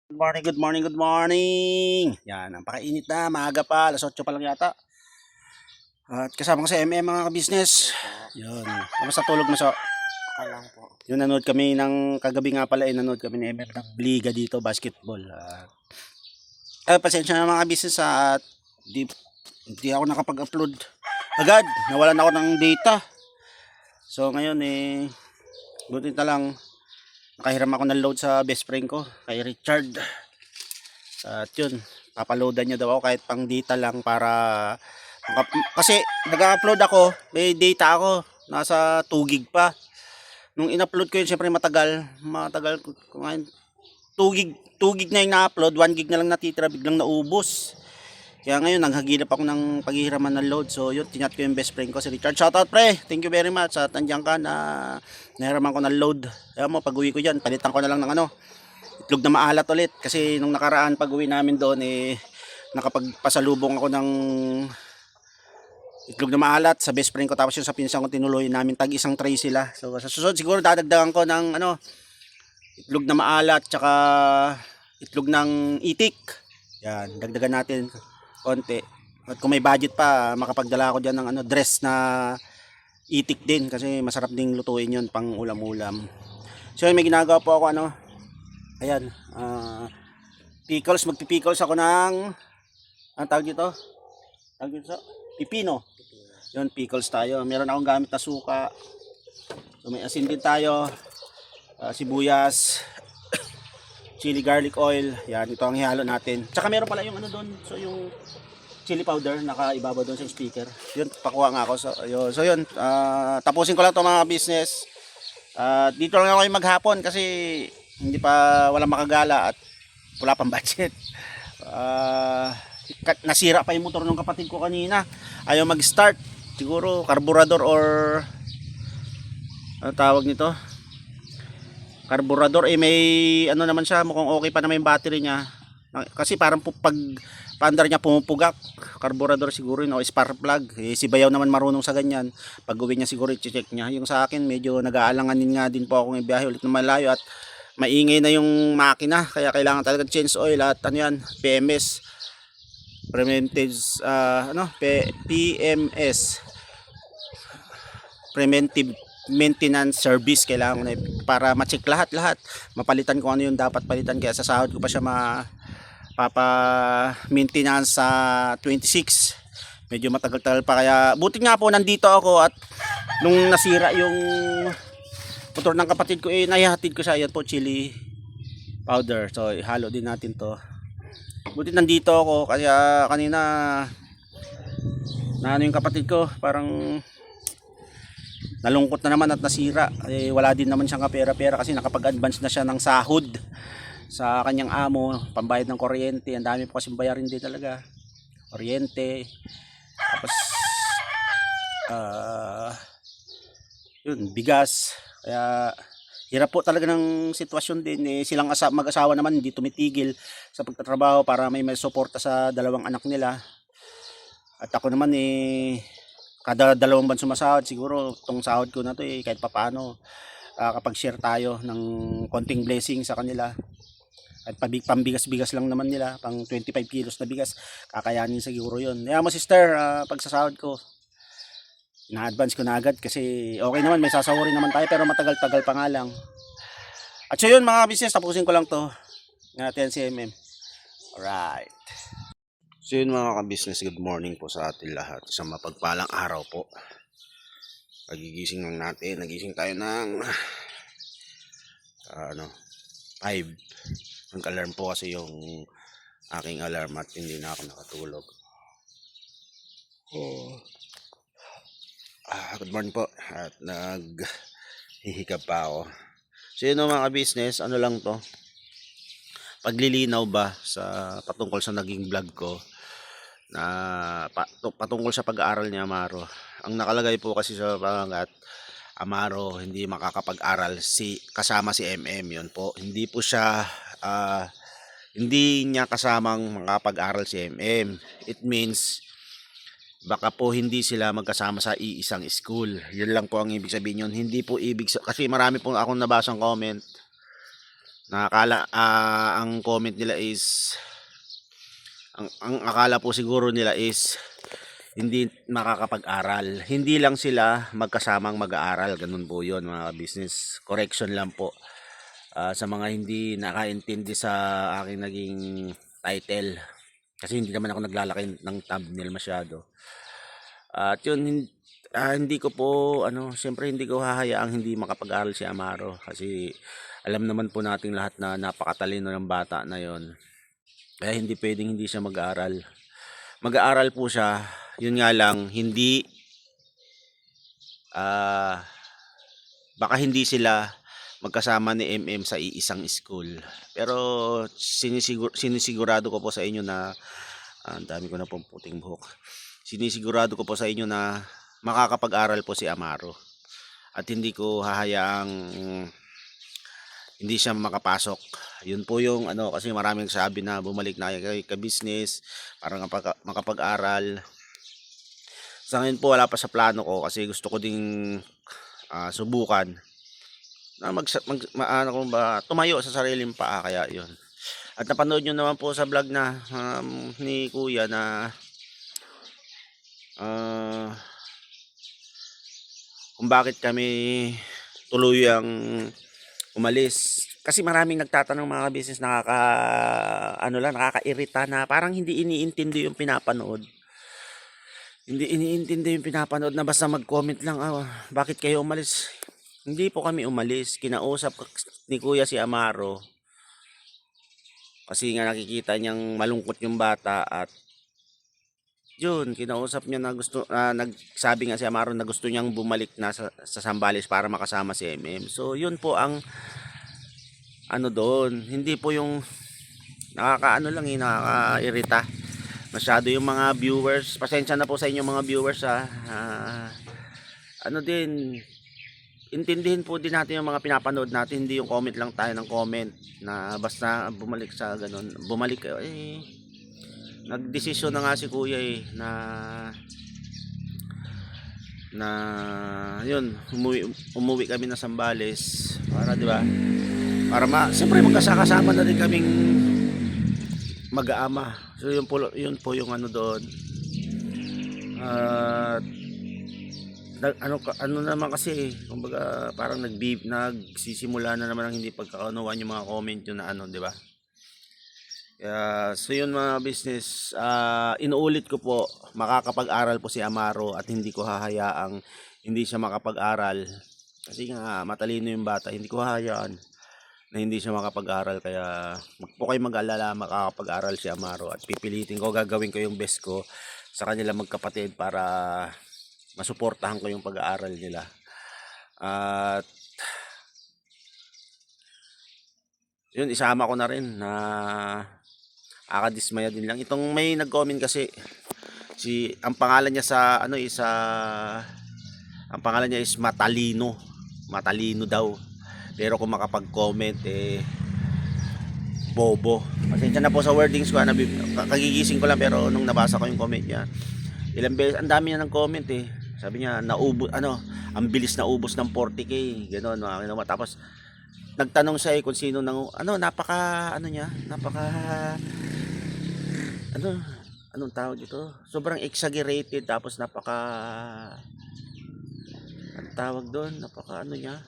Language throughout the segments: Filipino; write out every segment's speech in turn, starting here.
Good morning, good morning, good morning. Yan, ang pakainit na, maaga pa, alas 8 pa lang yata. At kasama ko sa MM mga business. Yun. Kamusta tulog mo so? Okay lang po. Yung nanood kami ng kagabi nga pala, nanood kami ni MM ng Liga dito, basketball. Pasensya na mga business at di ako nakapag-upload agad. Nawalan ako ng data. So ngayon buti na lang nakahiram ako ng load sa best friend ko, kay Richard. At yun, papaloadan niya daw ako kahit pang data lang para kasi nag-upload ako, may data ako, nasa 2 gig pa. Nung in-upload ko yun, syempre matagal ko ngayon. 2 gig na yung na-upload, 1 gig na lang natitira, biglang naubos. Kaya ngayon, naghagilap ako ng paghihiraman ng load. So yun, tinat ko yung best friend ko, si Richard. Shoutout pre, thank you very much. At nandiyan ka na nahiraman ko ng load. Kaya mo, pag uwi ko dyan, palitan ko na lang ng itlog na maalat ulit. Kasi nung nakaraan, pag uwi namin doon, nakapagpasalubong ako ng itlog na maalat sa best friend ko, tapos yung sa pinsan ko tinuloy namin, tag isang tray sila. So sa susunod siguro dadagdagan ko ng itlog na maalat tsaka itlog ng itik. Yan, dagdagan natin konti. At kung may budget pa, makapagdala ako diyan ng dress na itik din kasi masarap ding lutuin 'yon pang ulam-ulam. So may ginagawa po ako ayan, pickles, magpipickles ako ng tawag dito? Tawag dito pipino. Yun, pickles tayo. Meron akong gamit na suka. So may asin din tayo. Sibuyas, chili garlic oil. Yan, ito ang ihalo natin. Tsaka meron pala yung doon. So yung chili powder nakaibabaw doon sa speaker. Yun, pakuha nga ako. So yun, tapusin ko lang 'to mga business. Dito lang ako yung maghapon kasi hindi pa wala makagala at wala pang budget. Nasira pa yung motor ng kapatid ko kanina, ayaw mag-start. Siguro carburetor or ano tawag nito, carburetor may naman siya, mukhang okay pa naman yung battery niya kasi parang pag paandar niya pumupugak. Carburetor siguro yun o spark plug. Si Bayaw naman marunong sa ganyan, pag uwi niya siguro i-check niya. Yung sa akin medyo nag-aalanganin nga din po akong ibiyahe ulit na malayo at maingay na yung makina, kaya kailangan talaga change oil at PMS, preventive PMS, preventive maintenance service. Kailangan ko na para ma-check lahat, mapalitan ko ano yung dapat palitan, kaya sa sahod ko pa siya papa maintenance sa 26. Medyo matagal-tagal pa, kaya buti nga po nandito ako at nung nasira yung motor ng kapatid ko, naihatid ko siya. Yan po, chili powder. So ihalo din natin to. Buti nandito ako kasi kanina na yung kapatid ko, parang nalungkot na naman at nasira. Wala din naman siyang kapera-pera kasi nakapag-advance na siya ng sahod sa kanyang amo, pambayad ng kuryente. Ang dami po kasi bayarin din talaga, kuryente. Tapos yun, bigas. Kaya hirap po talaga ng sitwasyon din. Silang mag-asawa naman hindi tumitigil sa pagtatrabaho para may suporta sa dalawang anak nila. At ako naman kada 2 buwan sumasahod. Siguro itong sahod ko na to kahit papaano kapag share tayo ng konting blessing sa kanila. At pambigas-bigas lang naman nila, pang 25 kilos na bigas, kakayanin siguro yun. Kaya mo sister, pag sa sahod ko, na-advance ko na agad kasi okay naman, may sasahurin naman tayo pero matagal-tagal pa nga lang. At so yun mga business, tapusin ko lang to natin si MM. Alright. So yun mga ka-business, good morning po sa atin lahat. Isang mapagpalang araw po. Pagigising lang natin, nagising tayo ng 5. Nag-alarm po kasi yung aking alarm at hindi na ako nakatulog. Good morning po. At naghihikap pa ako. So yun mga business, ano lang to, paglilinaw ba sa patungkol sa naging vlog ko na patungkol sa pag-aaral ni Amaro. Ang nakalagay po kasi sa pangalat, Amaro hindi makakapag-aral kasama si MM. Yun po, hindi po siya hindi niya kasamang makapag-aral si MM. It means baka po hindi sila magkasama sa iisang school. Yun lang po ang ibig sabihin yun. Hindi po ibig kasi marami po akong nabasang comment ang comment nila is ang akala po siguro nila is hindi makakapag-aral. Hindi lang sila magkasamang mag-aaral, ganun po 'yon mga business. Correction lang po. Sa mga hindi nakaintindi sa aking naging title. Kasi hindi naman ako naglalaki ng thumbnail masyado. At yun, hindi ko po, siyempre hindi ko hahayaang hindi makapag-aral si Amaro. Kasi alam naman po nating lahat na napakatalino ng bata na yon. Kaya hindi pwedeng hindi siya mag-aaral. Mag-aaral po siya, yun nga lang, ah, baka hindi sila magkasama ni MM sa iisang school. Pero sinisigurado ko po sa inyo na, ang dami ko na pong puting buhok. Sinisigurado ko po sa inyo na makakapag-aral po si Amaro. At hindi ko hahayaang hindi siya makapasok. Yun po yung kasi maraming sabi na bumalik na kay ka-business para makapag-aral. Sa ngayon po wala pa sa plano ko kasi gusto ko ding subukan na tumayo sa sariling paa, kaya yun. At napanood nyo naman po sa vlog na ni Kuya na kung bakit kami tuluyang umalis. Kasi maraming nagtatanong mga business, nakakairita na parang hindi iniintindi yung pinapanood. Hindi iniintindi yung pinapanood na basta mag-comment lang, bakit kayo umalis? Hindi po kami umalis. Kinausap ni Kuya si Amaro. Kasi nga nakikita niyang malungkot yung bata at yun, kinausap niya na nagsabi nga si Amaro na gusto niyang bumalik na sa Zambales para makasama si MM. So yun po ang doon. Hindi po yung nakakairita masyado yung mga viewers. Pasensya na po sa inyo mga viewers din, intindihin po din natin yung mga pinapanood natin, hindi yung comment lang tayo ng comment na basta bumalik sa ganun. Bumalik nagdesisyon na nga si Kuya na yun, umuwi kami na Zambales para, di ba? Para siyempre magkasama na rin kaming mag-aama. So yun po yung doon. Naman kasi kumbaga parang nagsisimula na naman ang hindi pagkakaunawaan yung mga comment yun na di ba? So yun mga business, inuulit ko po, makakapag-aral po si Amaro at hindi ko hahayaang hindi siya makapag-aral kasi nga matalino yung bata. Hindi ko hahayaan na hindi siya makapag-aral, kaya po kayo mag-alala, makakapag-aral si Amaro at pipilitin ko, gagawin ko yung best ko sa kanila magkapatid para masuportahan ko yung pag-aaral nila. At yun, isama ko na rin na akadismaya din lang. Itong may nag-comment kasi ang pangalan niya ang pangalan niya is Matalino. Matalino daw. Pero kung makapag-comment bobo. Pasensya na po sa wordings ko, kagigising ko lang, pero nung nabasa ko yung comment niya, ilang beses, ang dami niya ng comment Sabi niya, ang bilis na ubos ng 40k, gano'n, tapos nagtanong siya kung sino anong tawag dito? Sobrang exaggerated, tapos anong tawag doon, niya?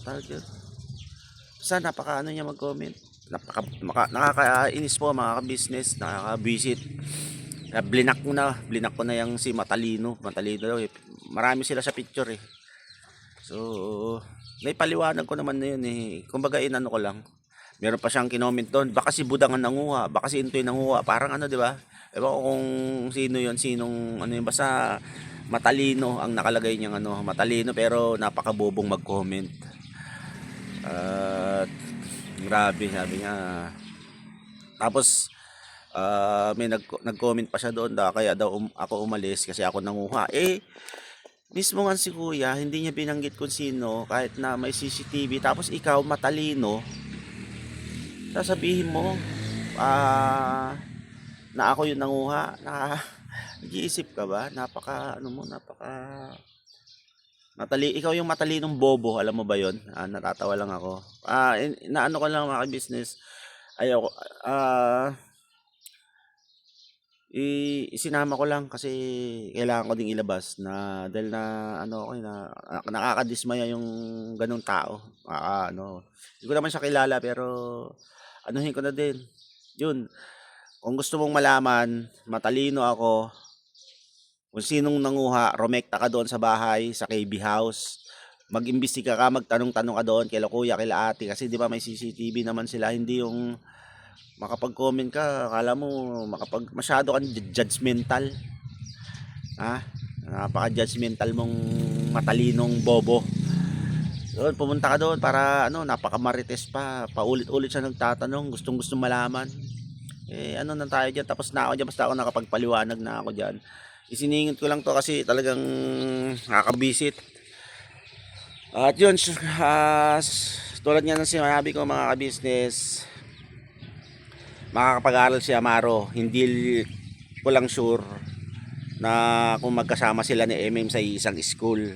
Tawag yun? Basta niya mag-comment. Nakakainis po mga ka-business, nakaka-visit. Blinak ko na yung si Matalino daw marami sila sa picture So naipaliwanag ko naman na yun kumbaga ko lang, meron pa siyang kinoment doon, baka si Budangan nanguha, baka si Intoy nanguha, parang di ba, ewan ko kung sino yun, basta matalino ang nakalagay niyang matalino, pero napakabobong mag-comment. Grabe, sabi niya. Tapos may nag-comment pa siya doon kaya daw ako umalis kasi ako nanguha. Mismo nga si Kuya, hindi niya binanggit kung sino, kahit na may CCTV. Tapos ikaw, matalino, sasabihin mo na ako yung nanguha. Nag-iisip ka ba? Napaka Ikaw yung matalinong bobo, alam mo ba 'yon? Natatawa lang ako. Inaano ko lang mga business. Ayoko isinama ko lang kasi kailangan ko ding ilabas na dahil na ano ako nakakadismaya yung ganung tao. Hindi ko naman siya kilala pero anuhin ko na din. Yun, kung gusto mong malaman, matalino ako. Kung sinong nanguha, rumekta ka doon sa bahay, sa KB House. Mag-imbestiga ka, magtanong-tanong ka doon kila kuya, kila ate kasi 'di ba may CCTV naman sila, hindi yung makapag-comment ka, akala mo masyado kang judgmental. Napaka-judgmental mong matalinong bobo. Doon, pumunta ka doon para napakamarites pa. Paulit-ulit siya nagtatanong, gustong-gusto malaman. Ano na tayo diyan, tapos na ako diyan, basta ako nakapagpaliwanag na ako diyan. Isiningit ko lang to kasi talagang nakakabisit. At yun, tulad nga ng sinabi ko mga ka-business, makakapag-aral si Amaro. Hindi ko lang sure na kung magkasama sila ni MM sa isang school.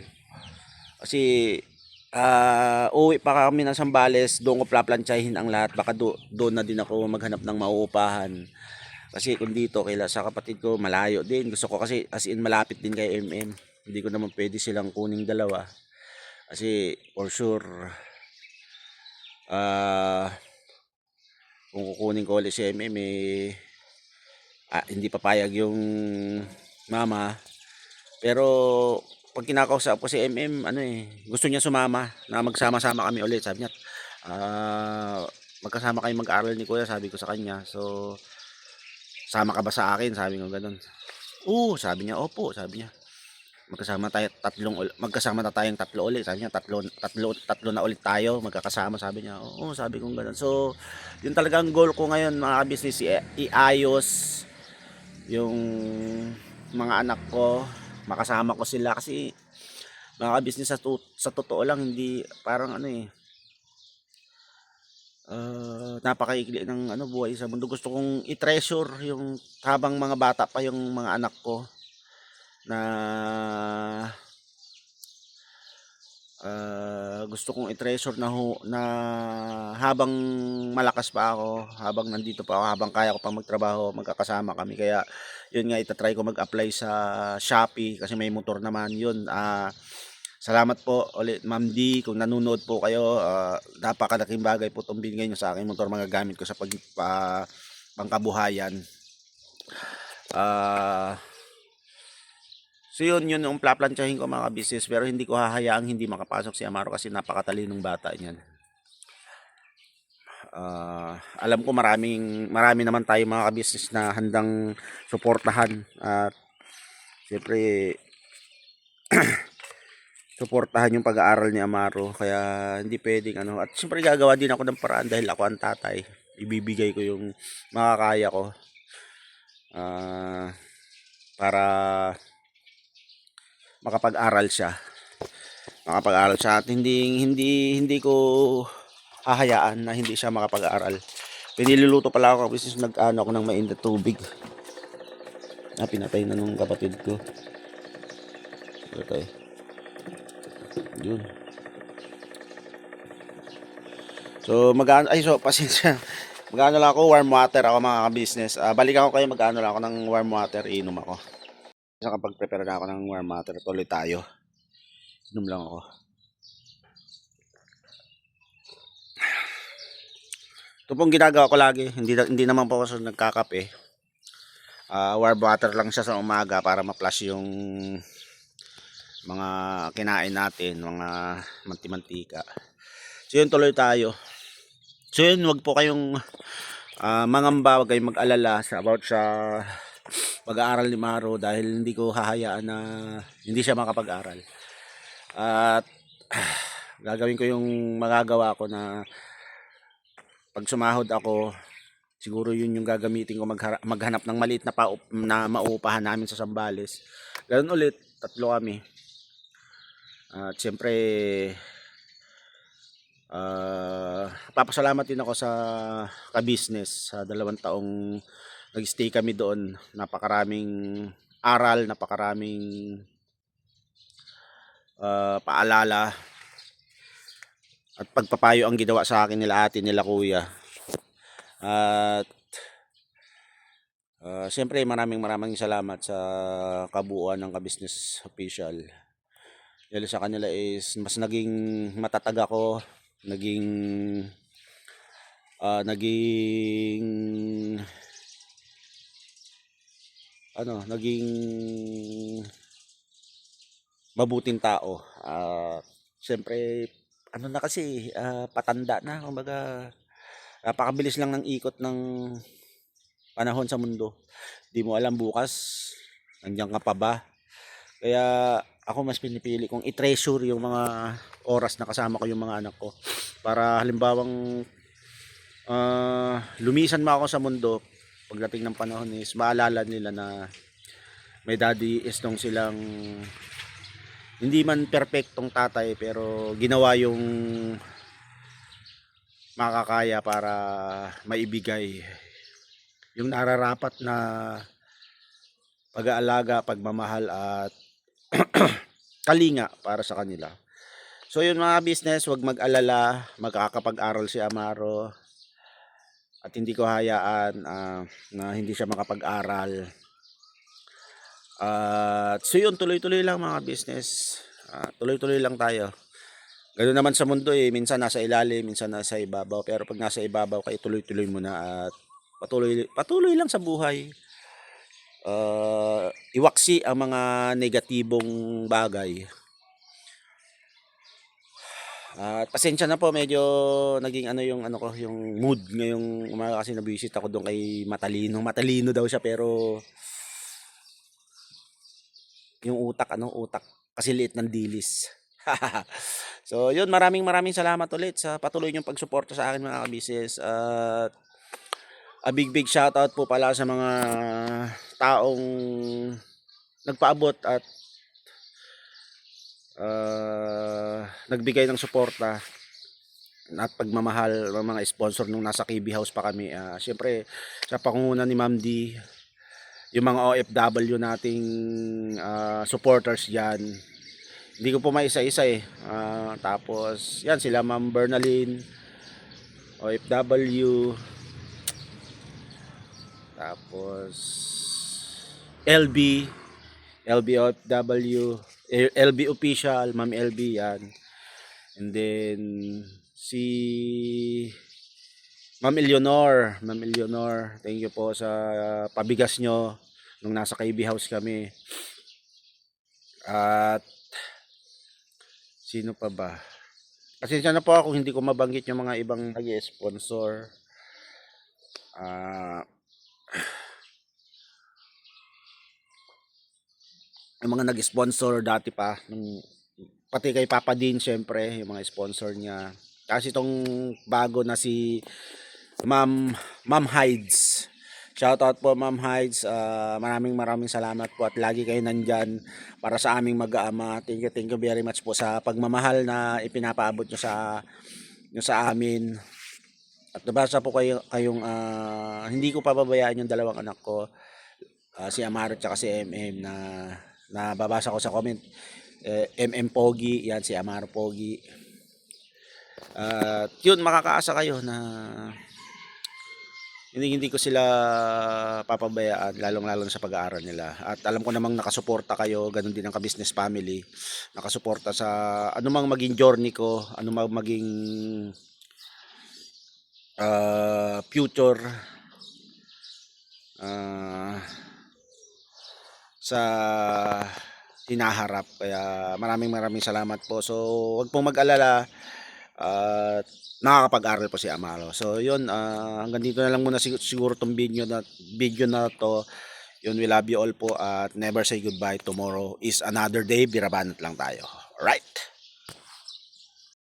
Kasi uwi pa kami ng Sambales, doon ko plaplansyahin ang lahat. Baka doon na din ako maghanap ng mauupahan. Kasi kung dito sa kapatid ko malayo din. Gusto ko kasi as in malapit din kay MM. Hindi ko naman pwede silang kuning dalawa. Kasi for sure kung kukunin ko ulit si MM hindi papayag yung mama. Pero pag kinakausap ko si MM, gusto niya sumama na magsama-sama kami ulit. Sabi niya, magkasama kayo mag-aral ni Kuya, sabi ko sa kanya. So, sama ka ba sa akin? Sabi ko ganun. Oo, sabi niya, opo, sabi niya. Magkasama na tayong tatlo ulit. Sabi niya, tatlo na ulit tayo magkakasama, sabi niya. Oo, sabi ko ganun. So, yun talagang goal ko ngayon mga business, iayos yung mga anak ko, makasama ko sila kasi mga business sa totoo lang hindi parang napakaikli ng buhay sa mundo. Gusto kong i-treasure yung habang mga bata pa yung mga anak ko na gusto kong i-treasure na habang malakas pa ako, habang nandito pa ako, habang kaya ko pang magtrabaho, magkakasama kami. Kaya yun nga, itatry ko mag-apply sa Shopee kasi may motor naman yun. Salamat po ulit Ma'am D kung nanonood po kayo. Napakalaking bagay po itong binigay nyo sa akin motor, magagamit ko sa pangkabuhayan. So yun yung plaplansyahin ko mga business, pero hindi ko hahayaang hindi makapasok si Amaro kasi napakatalinong bata niyan. Alam ko marami naman tayo mga business na handang suportahan at siyempre suportahan yung pag-aaral ni Amaro, kaya hindi pwedeng at siyempre gagawa din ako ng paraan dahil ako ang tatay. Ibibigay ko yung makakaya ko para makapag-aral siya at hindi ko hahayaan na hindi siya makapag-aral. Piniluluto pala ako business, ako ng mainit tubig. Pinatay na nung kapatid ko. Okay. Yun. So pasensya. Mag-ano lang ako, warm water ako mga business. Balikan ko kayo, mag-ano lang ako ng warm water, inom ako. Kasi kapag prepare na ako ng warm water, tuloy tayo. Inom lang ako. Ito pong ginagawa ko lagi, hindi naman po ako nagkakape. Warm water lang siya sa umaga para ma-flush yung mga kinain natin, mga manti-mantika. So yun, tuloy tayo. So yun, wag po kayong mangamba, wag kayong mag-alala about sa pag-aaral ni Maro dahil hindi ko hahayaan na hindi siya makapag-aral. At gagawin ko yung magagawa ko na pag sumahod ako, siguro yun yung gagamitin ko maghanap ng maliit na mauupahan namin sa Sambales. Ganun ulit, tatlo kami. At siyempre papasalamat din ako sa ka-business sa 2 taong nag-stay kami doon. Napakaraming aral, napakaraming paalala at pagpapayo ang ginawa sa akin nila ate nila kuya. At siyempre maraming salamat sa kabuuan ng Ka-Business Official. Dahil sa kanila is mas naging matatag ako, naging naging mabuting tao. Siyempre na kasi patanda na, kumbaga napakabilis lang ng ikot ng panahon sa mundo. Di mo alam bukas nandiyan ka pa ba. Kaya ako mas pinipili kong i-treasure yung mga oras na kasama ko yung mga anak ko, para halimbawang lumisan mo ako sa mundo, pagdating ng panahon is maalala nila na may daddy is nung silang hindi man perpektong tatay pero ginawa yung makakaya para maibigay yung nararapat na pag-aalaga, pagmamahal at kalinga para sa kanila. So yun mga business, wag mag-alala, magkakapag-aral si Amaro at hindi ko hayaan na hindi siya makapag-aral. So yun, tuloy-tuloy lang mga business. Tuloy-tuloy lang tayo. Ganoon naman sa mundo minsan nasa ilalim, minsan nasa ibabaw. Pero pag nasa ibabaw kayo, tuloy-tuloy mo na at patuloy lang sa buhay. Iwaksi ang mga negatibong bagay. At pasensya na po, medyo naging yung mood ngayong umaga kasi nabisit ako doon kay Matalino. Matalino daw siya pero yung utak kasi liit ng dilis. So yun, maraming salamat ulit sa patuloy niyong pagsuporta sa akin mga ka-business. At a big shoutout po pala sa mga taong nagpaabot at nagbigay ng suporta at pagmamahal ng mga sponsor nung nasa KB House pa kami. Siyempre sa pangunguna ni Ma'am D, yung mga OFW nating supporters yan, hindi ko po maisa-isa tapos yan sila Ma'am Bernalyn OFW, tapos LB OFW, LB official, Ma'am LB yan. And then si Ma'am Eleanor, thank you po sa pabigas nyo nung nasa KB House kami. At sino pa ba? Pasensya na po ako hindi ko mabanggit yung mga ibang nag-sponsor. Yung mga nag-sponsor dati pa, pati kay Papa Dean syempre, yung mga sponsor niya. Kasi itong bago na si Ma'am Hides. Shoutout po Ma'am Hides. Maraming salamat po at lagi kayo nandyan para sa aming mag-aama. Thank you very much po sa pagmamahal na ipinapaabot nyo sa amin. At nabasa po kayong hindi ko pababayaan yung dalawang anak ko, si Amaro at si MM, na nababasa ko sa comment. MM Pogi, yan si Amaro Pogi. Yun, makakaasa kayo na hindi ko sila papabayaan, lalong sa pag-aaral nila. At alam ko namang nakasuporta kayo, ganun din ang Ka-Business Family. Nakasuporta sa anumang maging journey ko, anumang maging future sa hinaharap. Kaya maraming salamat po. So wag pong mag-alala at nakakapag-aral po si Amaro. So yun, hanggang dito na lang muna siguro tong video na to. Yun, we love you all po at never say goodbye. Tomorrow is another day. Birabanat lang tayo. Alright?